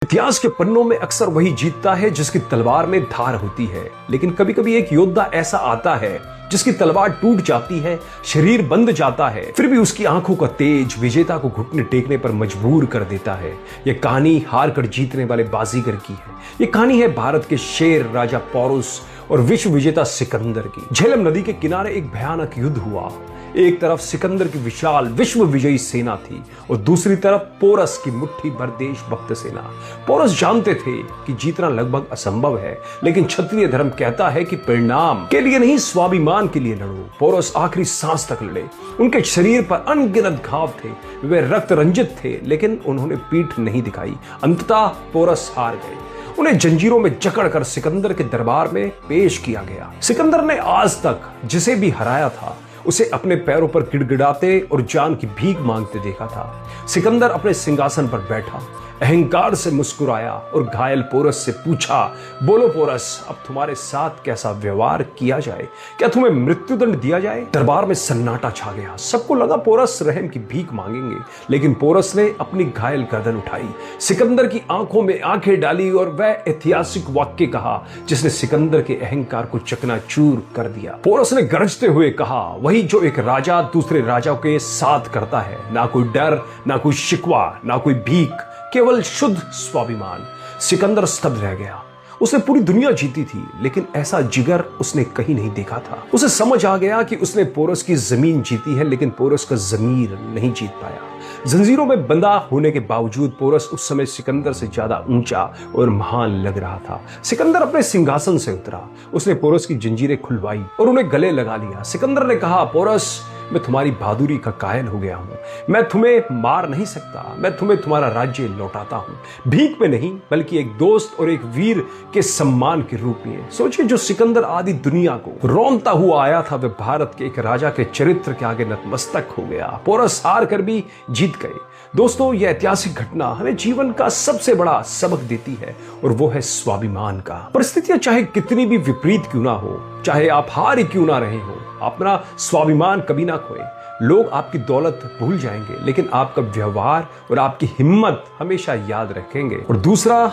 इतिहास के पन्नों में अक्सर वही जीतता है जिसकी तलवार में धार होती है, लेकिन कभी कभी एक योद्धा ऐसा आता है जिसकी तलवार टूट जाती है, शरीर बंध जाता है, फिर भी उसकी आंखों का तेज विजेता को घुटने टेकने पर मजबूर कर देता है। यह कहानी हार कर जीतने वाले बाजीगर की है। यह कहानी है भारत के शेर राजा पोरस और विश्व विजेता सिकंदर की। झेलम नदी के किनारे एक भयानक युद्ध हुआ। एक तरफ सिकंदर की विशाल विश्व विजयी सेना थी और दूसरी तरफ पोरस की मुट्ठी भर देशभक्त सेना। पोरस जानते थे कि जीतना लगभग असंभव है, लेकिन क्षत्रिय धर्म कहता है कि परिणाम के लिए नहीं, स्वाभिमान के लिए लड़ो। पोरस आखिरी सांस तक लड़े। उनके शरीर पर अनगिनत घाव थे, वे रक्त रंजित थे, लेकिन उन्होंने पीठ नहीं दिखाई। अंततः पोरस हार गए। उन्हें जंजीरों में जकड़कर सिकंदर के दरबार में पेश किया गया। सिकंदर ने आज तक जिसे भी हराया था उसे अपने पैरों पर गिड़गिड़ाते और जान की भीख मांगते देखा था। सिकंदर अपने सिंहासन पर बैठा, अहंकार से मुस्कुराया और घायल पोरस से पूछा, बोलो पोरस, अब तुम्हारे साथ कैसा व्यवहार किया जाए? क्या तुम्हें मृत्युदंड दिया जाए? दरबार में सन्नाटा छा गया। सबको लगा पोरस रहम की भीख मांगेंगे, लेकिन पोरस ने अपनी घायल गर्दन उठाई, सिकंदर की आंखों में आंखें डाली और वह ऐतिहासिक वाक्य कहा जिसने सिकंदर के अहंकार को चकनाचूर कर दिया। पोरस ने गरजते हुए कहा, वही जो एक राजा दूसरे राजा के साथ करता है, ना कोई डर, ना कोई शिकवा, ना कोई भीख, केवल शुद्ध स्वाभिमान। सिकंदर स्तब्ध रह गया। उसने पूरी दुनिया जीती थी, लेकिन ऐसा जिगर उसने कहीं नहीं देखा था। उसे समझ आ गया कि उसने पोरस की जमीन जीती है, लेकिन पोरस का जमीर नहीं जीत पाया। जंजीरों में बंधा होने के बावजूद पोरस उस समय सिकंदर से ज्यादा ऊंचा और महान लग रहा था। सिकंदर अपने सिंहासन से उतरा। उसने पोरस की जंजीरें खुलवाई और उन्हें गले लगा लिया। सिकंदर ने कहा, पोरस, मैं तुम्हारी बहादुरी का कायल हो गया हूं। मैं तुम्हें मार नहीं सकता, मैं तुम्हें तुम्हारा राज्य लौटाता हूं, भीख में नहीं, बल्कि एक दोस्त और एक वीर के सम्मान के रूप में। सोचिए, जो सिकंदर आदि दुनिया को रौंदता हुआ आया था, वह भारत के एक राजा के चरित्र के आगे नतमस्तक हो गया। पोरस हार कर भी जीत गए। दोस्तों, यह ऐतिहासिक घटना हमें जीवन का सबसे बड़ा सबक देती है, और वो है स्वाभिमान का। परिस्थितियां चाहे कितनी भी विपरीत क्यों ना हो, चाहे आप हार ही क्यों ना रहे हो, अपना स्वाभिमान कभी ना खोए। लोग आपकी दौलत भूल जाएंगे, लेकिन आपका व्यवहार और आपकी हिम्मत हमेशा याद रखेंगे। और दूसरा,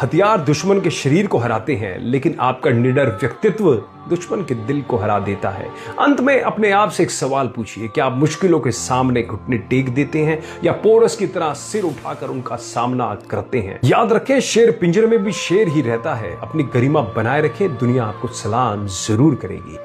हथियार दुश्मन के शरीर को हराते हैं, लेकिन आपका निडर व्यक्तित्व दुश्मन के दिल को हरा देता है। अंत में अपने आप से एक सवाल पूछिए, क्या आप मुश्किलों के सामने घुटने टेक देते हैं या पोरस की तरह सिर उठाकर उनका सामना करते हैं? याद रखें, शेर पिंजरे में भी शेर ही रहता है। अपनी गरिमा बनाए रखें, दुनिया आपको सलाम जरूर करेगी।